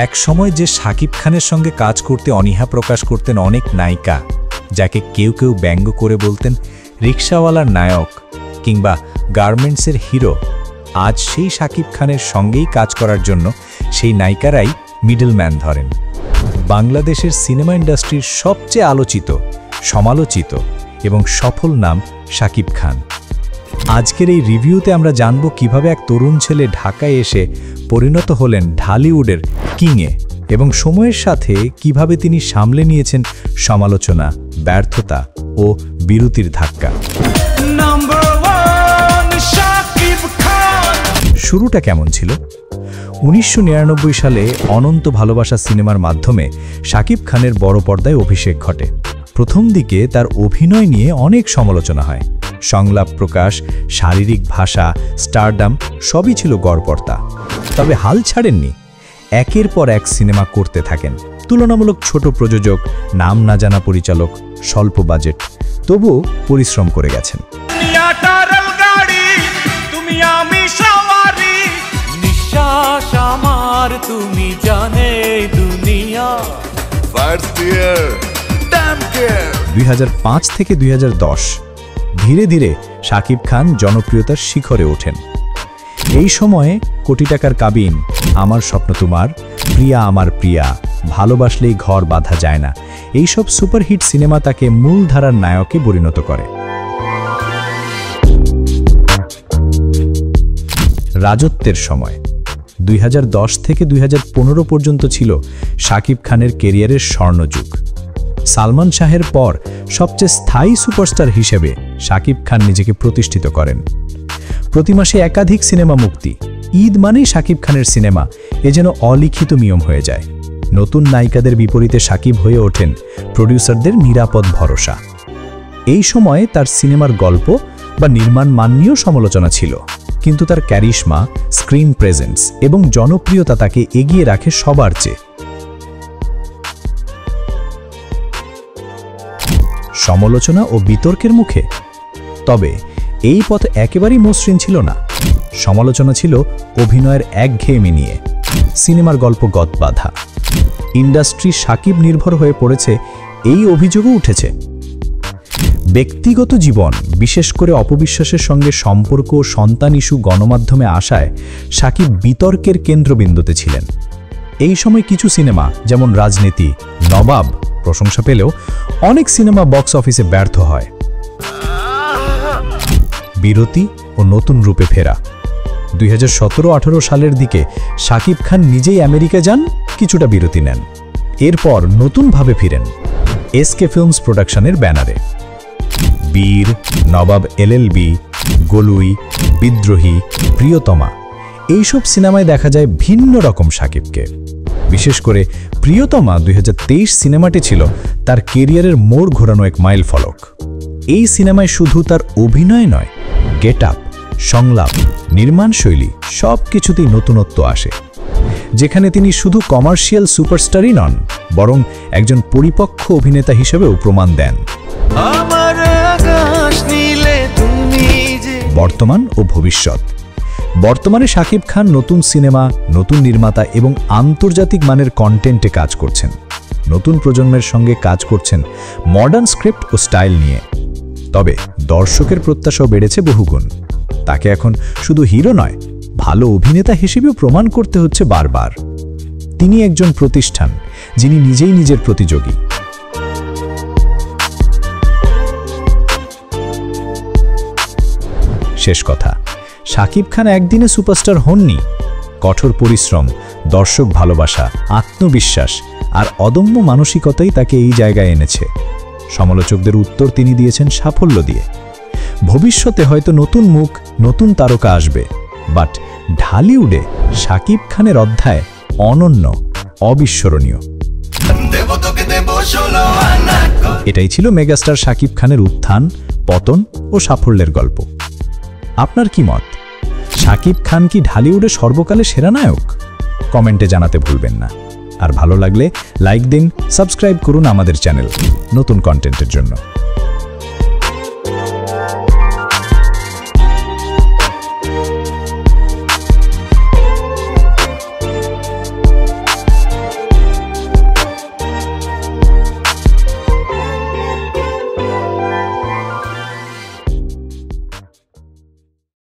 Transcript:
এক সময় যে শাকিব খানের সঙ্গে কাজ করতে অনীহা প্রকাশ করতেন অনেক নায়িকা, যাকে কেউ কেউ ব্যঙ্গ করে বলতেন রিকশাওয়ালার নায়ক কিংবা গার্মেন্টসের হিরো, আজ সেই শাকিব খানের সঙ্গেই কাজ করার জন্য সেই নায়িকারাই মিডলম্যান ধরেন। বাংলাদেশের সিনেমা ইন্ডাস্ট্রির সবচেয়ে আলোচিত, সমালোচিত এবং সফল নাম শাকিব খান। আজকের এই রিভিউতে আমরা জানব কিভাবে এক তরুণ ছেলে ঢাকায় এসে পরিণত হলেন ঢালিউডের কিংয়ে এবং সময়ের সাথে কিভাবে তিনি সামলে নিয়েছেন সমালোচনা, ব্যর্থতা ও বিরতির ধাক্কা। শুরুটা কেমন ছিল? 1999 সালে অনন্ত ভালোবাসা সিনেমার মাধ্যমে শাকিব খানের বড় পর্দায় অভিষেক ঘটে। প্রথম দিকে তার অভিনয় নিয়ে অনেক সমালোচনা হয়। সংলাপ প্রকাশ, শারীরিক ভাষা, স্টারডাম সবই ছিল গড়পড়তা। তবে হাল ছাড়েননি, একের পর এক সিনেমা করতে থাকেন। তুলনামূলক ছোট প্রযোজক, নাম না জানা পরিচালক, স্বল্প বাজেট, তবুও পরিশ্রম করে গেছেন। তুমি জানে দুনিয়া 2005 থেকে 2010 ধীরে ধীরে শাকিব খান জনপ্রিয়তার শিখরে ওঠেন। এই সময়ে কোটি টাকার কাবিন, আমার স্বপ্ন তোমার, প্রিয়া আমার প্রিয়া, ভালোবাসলেই ঘর বাঁধা যায় না, এইসব সুপারহিট সিনেমা তাকে মূলধারার নায়কে পরিণত করে। রাজত্বের সময় 2010 থেকে 2015 পর্যন্ত ছিল শাকিব খানের কেরিয়ারের স্বর্ণযুগ। সালমান শাহের পর সবচেয়ে স্থায়ী সুপারস্টার হিসেবে শাকিব খান নিজেকে প্রতিষ্ঠিত করেন। প্রতি মাসে একাধিক সিনেমা মুক্তি, ঈদ মানেই শাকিব খানের সিনেমা, এ যেন অলিখিত নিয়ম হয়ে যায়। নতুন নায়িকাদের বিপরীতে শাকিব হয়ে ওঠেন প্রডিউসারদের নিরাপদ ভরসা। এই সময়ে তার সিনেমার গল্প বা নির্মাণ মান নিয়েও সমালোচনা ছিল, কিন্তু তার ক্যারিশমা, স্ক্রিন প্রেজেন্স এবং জনপ্রিয়তা তাকে এগিয়ে রাখে সবার চেয়ে। সমালোচনা ও বিতর্কের মুখে, তবে এই পথ একেবারেই মসৃণ ছিল না। সমালোচনা ছিল অভিনয়ের একঘেয়েমি নিয়ে, সিনেমার গল্প গতবাধা। ইন্ডাস্ট্রি শাকিব নির্ভর হয়ে পড়েছে, এই অভিযোগও উঠেছে। ব্যক্তিগত জীবন, বিশেষ করে অপবিশ্বাসের সঙ্গে সম্পর্ক ও সন্তান ইস্যু গণমাধ্যমে আসায় শাকিব বিতর্কের কেন্দ্রবিন্দুতে ছিলেন। এই সময় কিছু সিনেমা যেমন রাজনীতি, নবাব প্রশংসা পেলেও অনেক সিনেমা বক্স অফিসে ব্যর্থ হয়। বিরতি ও নতুন রূপে ফেরা। 2017-18 সালের দিকে শাকিব খান নিজেই আমেরিকা যান, কিছুটা বিরতি নেন। এরপর নতুনভাবে ফিরেন এসকে ফিল্মস প্রোডাকশনের ব্যানারে। বীর, নবাব এলএলবি, গলুই, বিদ্রোহী, প্রিয়তমা এইসব সিনেমায় দেখা যায় ভিন্ন রকম শাকিবকে। বিশেষ করে প্রিয়তমা 2023 সিনেমাটি ছিল তার কেরিয়ারের মোড় ঘোরানো এক মাইল ফলক। এই সিনেমায় শুধু তার অভিনয় নয়, গেট আপ, সংলাপ, নির্মাণশৈলী সব কিছুতেই নতুনত্ব আসে, যেখানে তিনি শুধু কমার্শিয়াল সুপারস্টারই নন, বরং একজন পরিপক্ক অভিনেতা হিসেবেও প্রমাণ দেন। বর্তমান ও ভবিষ্যৎ। বর্তমানে শাকিব খান নতুন সিনেমা, নতুন নির্মাতা এবং আন্তর্জাতিক মানের কন্টেন্টে কাজ করছেন। নতুন প্রজন্মের সঙ্গে কাজ করছেন মডার্ন স্ক্রিপ্ট ও স্টাইল নিয়ে। তবে দর্শকের প্রত্যাশাও বেড়েছে বহুগুণ। তাকে এখন শুধু হিরো নয়, ভালো অভিনেতা হিসেবেও প্রমাণ করতে হচ্ছে বারবার। তিনি একজন প্রতিষ্ঠান, যিনি নিজেই নিজের প্রতিযোগী। শেষ কথা, শাকিব খান একদিনে সুপারস্টার হননি। কঠোর পরিশ্রম, দর্শক ভালোবাসা, আত্মবিশ্বাস আর অদম্য মানসিকতাই তাকে এই জায়গায় এনেছে। সমালোচকদের উত্তর তিনি দিয়েছেন সাফল্য দিয়ে। ভবিষ্যতে হয়তো নতুন মুখ, নতুন তারকা আসবে, বাট ঢালিউডে শাকিব খানের অধ্যায় অনন্য, অবিস্মরণীয়। এটাই ছিল মেগাস্টার শাকিব খানের উত্থান, পতন ও সাফল্যের গল্প। আপনার কি মত? শাকিব খান কি ঢালিউডের সর্বকালে সেরা নায়ক? কমেন্টে জানাতে ভুলবেন না। আর ভালো লাগলে লাইক দিন, সাবস্ক্রাইব করুন আমাদের চ্যানেল নতুন কন্টেন্টের জন্য।